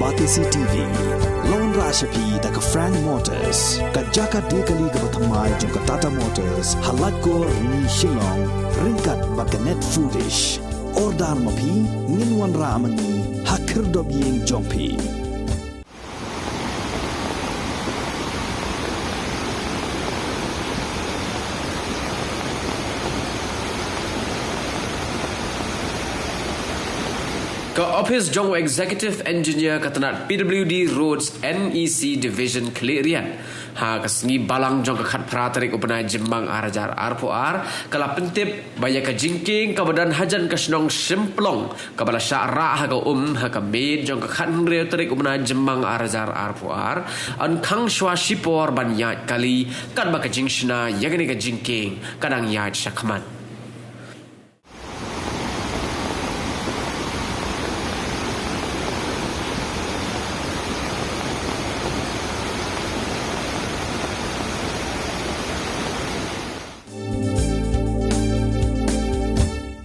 Batisi TV. Lone Rashapi da ka Frank Motors. Ka Jaka Dekali ka Bathamai jong ka Tata Motors. Halat ko ni Shillong. Ringkat baka Net Foodish. Ordar mapi Ninwan Ramani. Hakir dobiyeng jongpi. Ka Office Jong Executive Engineer katanat PWD Roads NEC Division Kelirian. Ha kasngi balang jong ka khat pratarik upanai Jembang Arajar Arpoar kala pentip baya ka jingking ka badan hajan ka snong simplong ka bala syara ha ka ha ka bed jong ka khat re tarik upanai Jembang Arajar Arpoar an khang shwa shipor ban yat kali kan ba ka jingshna yagani ka jingking kadang yat syakman.